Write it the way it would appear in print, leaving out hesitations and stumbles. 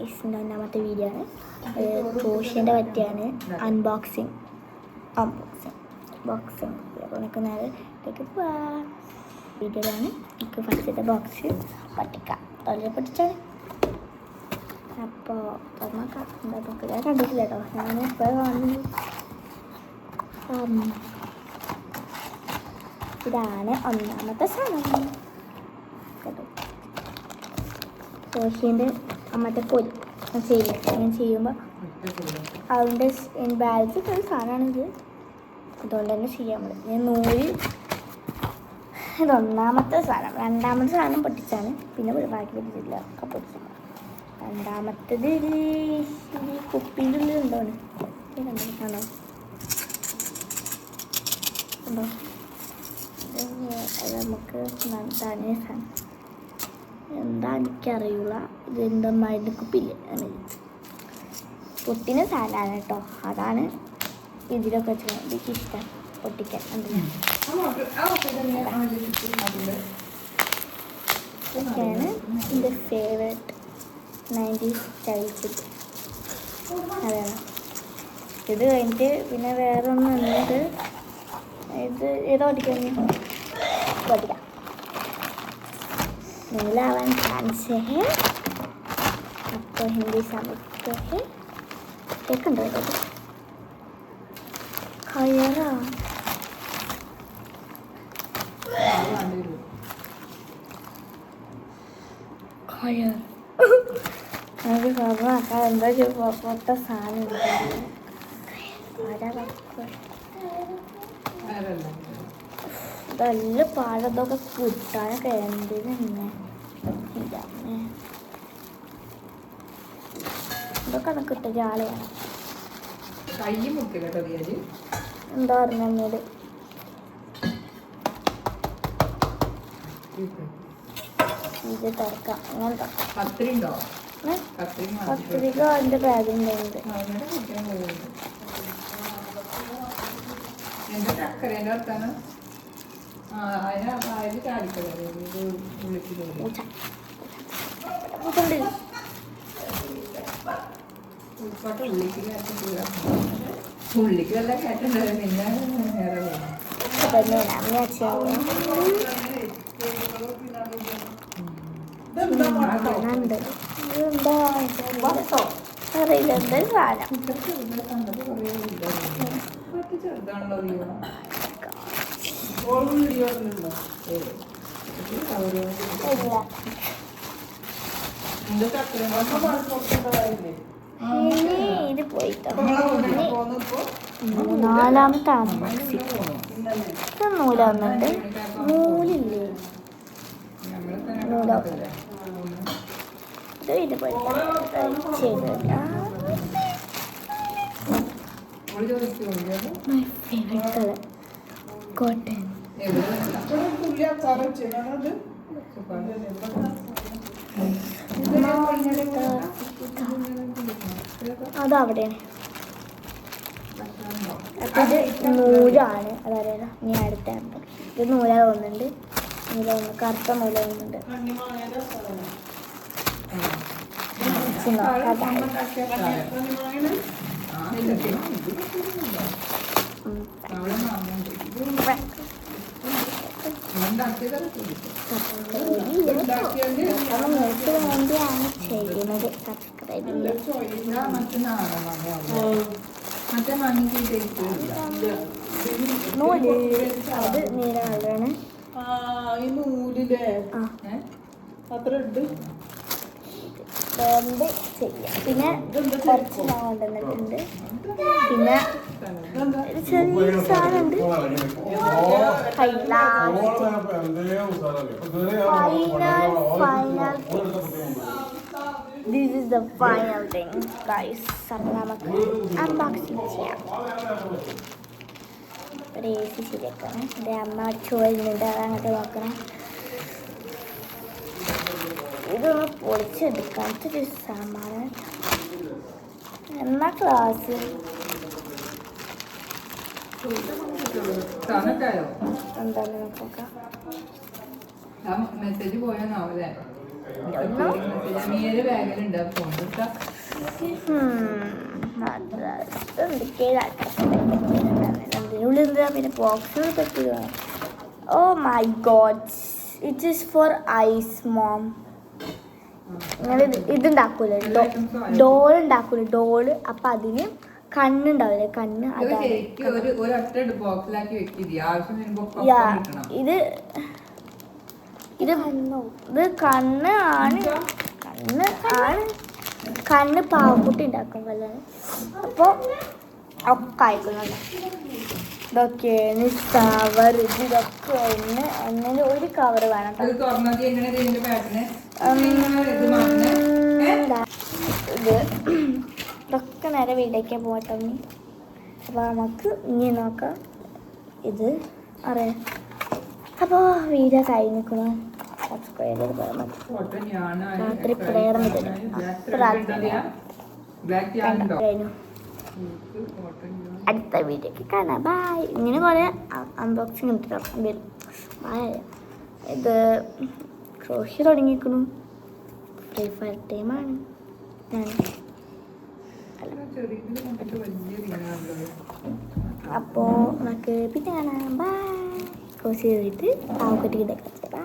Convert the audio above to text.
ഗൈസിൻ്റെ ഒന്നാമത്തെ വീഡിയോ ആണ്. ക്രോഷ്യൻ്റെ പറ്റിയാണ് അൺബോക്സിങ് ബോക്സിങ്. അപ്പോൾ നമുക്ക് നേരെ ഇതിലേക്ക് പോവാം. വീഡിയോയിലാണ് എനിക്ക് ഫസ്റ്റത്തെ ബോക്സ് പട്ടിക്കാം വളരെ പൊട്ടിച്ചാണ്. അപ്പോൾ തുറന്നോക്കാം. എന്താ നോക്കുക, ഞാൻ കണ്ടിട്ടില്ല കേട്ടോ, ഞാൻ ഇപ്പോൾ കാണുന്നു. ഇതാണ് ഒന്നാമത്തെ സാധനം കേട്ടോ. ക്രോഷ്യൻ്റെ മറ്റേ പൊരി ഞാൻ ചെയ്യുമ്പോൾ അതിൻ്റെ ബാലൻസ് ഒരു സാധനമാണിത്. അതുകൊണ്ട് തന്നെ ചെയ്യാൻ പറ്റും. ഞാൻ നൂല് ഇതൊന്നാമത്തെ സാധനം. രണ്ടാമത്തെ സാധനം പൊട്ടിച്ചാണ്, പിന്നെ ബാക്കി പൊട്ടിച്ചില്ല, ഒക്കെ പൊട്ടിച്ചു. രണ്ടാമത്തേത് കുപ്പീൻ്റെ ഉള്ളിൽ ഉണ്ടോന്ന് കണ്ടോ ഉണ്ടോ. അത് നമുക്ക് തന്നെ സാധനം എന്താ എനിക്കറിയില്ല. ഇത് എന്താ മരുന്ന് കുപ്പിയില്ലേ, പൊട്ടിന സാധനമാണ് കേട്ടോ. അതാണ് ഇതിലൊക്കെ വെച്ചാൽ എനിക്ക് ഇഷ്ടം പൊട്ടിക്കാൻ. ഇതൊക്കെയാണ് എൻ്റെ ഫേവറേറ്റ് 90s സ്റ്റൈൽ ഫുഡ്. അതാണ്. ഇത് കഴിഞ്ഞിട്ട് പിന്നെ വേറെ ഒന്നും ഉണ്ട്. ഇത് ഏതോ പൊട്ടിക്കാം नीलावन से है आपको हिंदी समझते हैं. एक खाया खाया अभी बाबा का अंदर जो बहुत सामान നല്ല പാഴതൊക്കെ കിട്ടാനൊക്കെ എന്തിനെ ഇതൊക്കെ കിട്ടും ജാളിയാണ്. എന്താ പറഞ്ഞ എന്നോട് ഇത് തുറക്കാം. അങ്ങനെ പത്രിക എൻ്റെ ബാഗിലുണ്ട്. ഉള്ളിക്ക് വല്ല കേട്ടുണ്ടാവും. പിന്നെ അറിയില്ല എന്തൊരു സാധനം. ചെറുതാണല്ലോ. ഇത് പോയിട്ടോ. നാലാമത്തെ നൂല വന്നിട്ട് നൂലില്ലേ, നൂല ഇത് ഇത് ചെയ്തില്ല. My favourite colour cotton. അതവിടെയാണ്. അപ്പം ഇത് നൂലാണ്. അതറിയാലോ. ഇനി അടുത്ത ഇത് നൂല തോന്നുന്നുണ്ട്. നൂല ഒന്ന് കറുത്ത നൂല തോന്നുന്നുണ്ട്. വേണ്ടിയാണ് ചെയ്യുന്നത്. സബ്സ്ക്രൈബ് നൂല് അത് നീല കളറാണ്. ചെയ്യാം. പിന്നെ കുറച്ച് ഞാൻ കൊണ്ടുവന്നിട്ടുണ്ട്. പിന്നെ ഒരു ചെറിയ സാധനമുണ്ട്. Final this is the final thing guys. അപ്പം നമുക്ക് അൺബോക്സിങ് ചെയ്യാം. ഒരു AC ശരിയാക്കണം. എൻ്റെ അമ്മ ചോദിക്കുന്നുണ്ട്, അതങ്ങോട്ട് നോക്കണം. ഇതൊന്ന് പൊളിച്ചെടുക്കാത്തൊരു സാമാനം. എന്നാ ക്ലാസ് എന്തായാലും നോക്കാം. മെസ്സേജ് പോയാണോ? ബാഗിലുണ്ട് ഫോൺ എന്തിനുള്ളിൽ പിന്നെ ബോക്സുകൾ പറ്റുക. Oh my god, it is for ice mom. നിങ്ങൾ ഇതുണ്ടാക്കൂലേ, ഡോൾ ഉണ്ടാക്കൂലേ, ഡോള്. അപ്പം അതിന് കണ്ണുണ്ടാവില്ലേ, കണ്ണ്. അതാണ് ഇത് ഇത് കണ്ണ് ആണ്. കണ്ണ് പാവക്കുട്ടി ഉണ്ടാക്കും പോലെ. അപ്പോൾ ഒക്കെ അയക്കുന്നുണ്ട്. ഇതൊക്കെയാണ് കവർ. ഇതൊക്കെ അങ്ങനെ ഒരു കവർ വേണം. ഇത് ഇതൊക്കെ നേരെ വീട്ടിലേക്ക് പോകട്ടെ. അപ്പോൾ നമുക്ക് ഇനി നോക്കാം. ഇത് അറിയാം. അപ്പോൾ വീഡിയോ കഴിഞ്ഞിരിക്കുന്നു. സബ്സ്ക്രൈബ് ചെയ്ത് പോയാൽ മതി. രാത്രി പ്രേയർ കഴിഞ്ഞു. അടുത്ത വീഡിയോക്ക് കാണാം. ബൈ. ഇങ്ങനെ കുറേ അൺബോക്സിങ് വരും. ബൈ. ഇത് ക്രോഷ്യ തുടങ്ങിയിരിക്കുന്നു. ഫ്രീ ഫയർ ടൈമാണ്. ഞാൻ അപ്പോൾ നമുക്ക് പിന്നെ കാണാം. ബൈ. ക്രോസ് ചെയ്തിട്ട് പാവക്കുട്ടിക്ക് ഇതൊക്കെ.